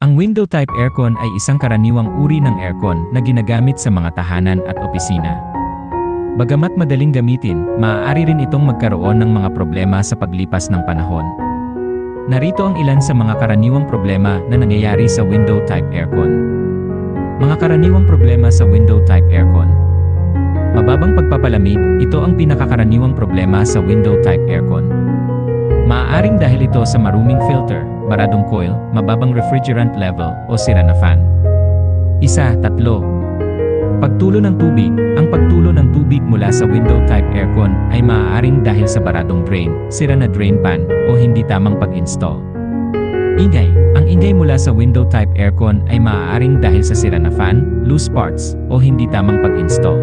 Ang window type aircon ay isang karaniwang uri ng aircon na ginagamit sa mga tahanan at opisina. Bagamat madaling gamitin, maaari rin itong magkaroon ng mga problema sa paglipas ng panahon. Narito ang ilan sa mga karaniwang problema na nangyayari sa window type aircon. Mga karaniwang problema sa window type aircon. Mababang pagpapalamig, ito ang pinakakaraniwang problema sa window type aircon. Maaaring dahil ito sa maruming filter, baradong coil, mababang refrigerant level, o sira na fan. 1. Pagtulo ng tubig. Ang pagtulo ng tubig mula sa window type aircon ay maaaring dahil sa baradong drain, sira na drain pan, o hindi tamang pag-install. Ingay. Ang ingay mula sa window type aircon ay maaaring dahil sa sira na fan, loose parts, o hindi tamang pag-install.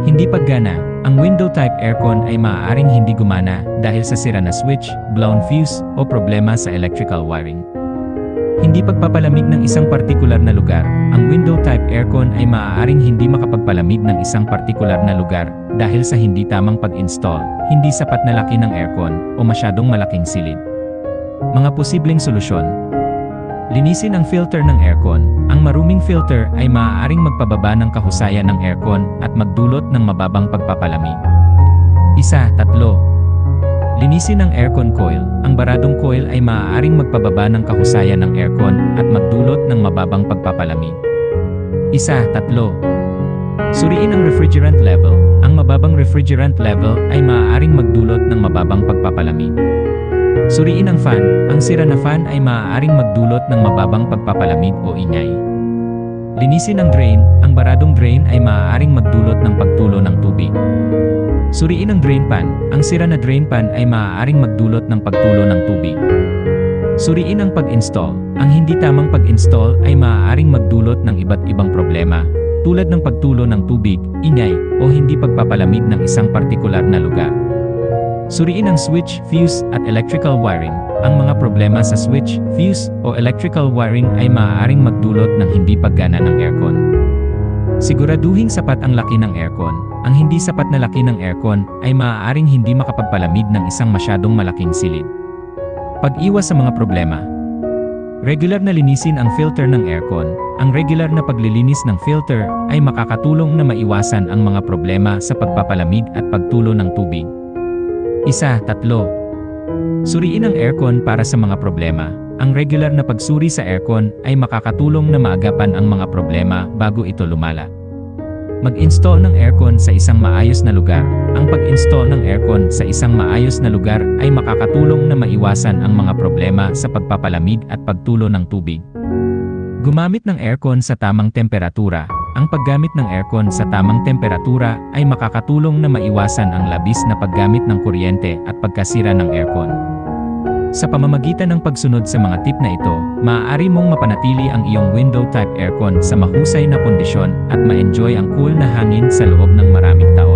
Hindi paggana. Ang window type aircon ay maaaring hindi gumana dahil sa sira na switch, blown fuse, o problema sa electrical wiring. Hindi pagpapalamig ng isang partikular na lugar. Ang window type aircon ay maaaring hindi makapagpalamig ng isang partikular na lugar dahil sa hindi tamang pag-install, hindi sapat na laki ng aircon, o masyadong malaking silid. Mga posibleng solusyon. Linisin ang filter ng aircon. Ang maruming filter ay maaaring magpababa ng kahusayan ng aircon at magdulot ng mababang pagpapalamig. 3. Linisin ang aircon coil. Ang baradong coil ay maaaring magpababa ng kahusayan ng aircon at magdulot ng mababang pagpapalamig. 4. Suriin ang refrigerant level. Ang mababang refrigerant level ay maaaring magdulot ng mababang pagpapalamig. Suriin ang fan. Ang sira na fan ay maaaring magdulot ng mababang pagpapalamig o ingay. Linisin ang drain. Ang baradong drain ay maaaring magdulot ng pagtulo ng tubig. Suriin ang drain pan. Ang sira na drain pan ay maaaring magdulot ng pagtulo ng tubig. Suriin ang pag-install. Ang hindi tamang pag-install ay maaaring magdulot ng iba't ibang problema, tulad ng pagtulo ng tubig, ingay, o hindi pagpapalamig ng isang partikular na lugar. Suriin ang switch, fuse, at electrical wiring. Ang mga problema sa switch, fuse, o electrical wiring ay maaaring magdulot ng hindi paggana ng aircon. Siguraduhing sapat ang laki ng aircon. Ang hindi sapat na laki ng aircon ay maaaring hindi makapagpalamig ng isang masyadong malaking silid. Pag-iwas sa mga problema. Regular na linisin ang filter ng aircon. Ang regular na paglilinis ng filter ay makakatulong na maiwasan ang mga problema sa pagpapalamig at pagtulo ng tubig. 3. Suriin ang aircon para sa mga problema. Ang regular na pagsuri sa aircon ay makakatulong na maagapan ang mga problema bago ito lumala. Mag-install ng aircon sa isang maayos na lugar. Ang pag-install ng aircon sa isang maayos na lugar ay makakatulong na maiwasan ang mga problema sa pagpapalamig at pagtulo ng tubig. Gumamit ng aircon sa tamang temperatura. Ang paggamit ng aircon sa tamang temperatura ay makakatulong na maiwasan ang labis na paggamit ng kuryente at pagkasira ng aircon. Sa pamamagitan ng pagsunod sa mga tip na ito, maaari mong mapanatili ang iyong window type aircon sa mahusay na kondisyon at ma-enjoy ang cool na hangin sa loob ng maraming taon.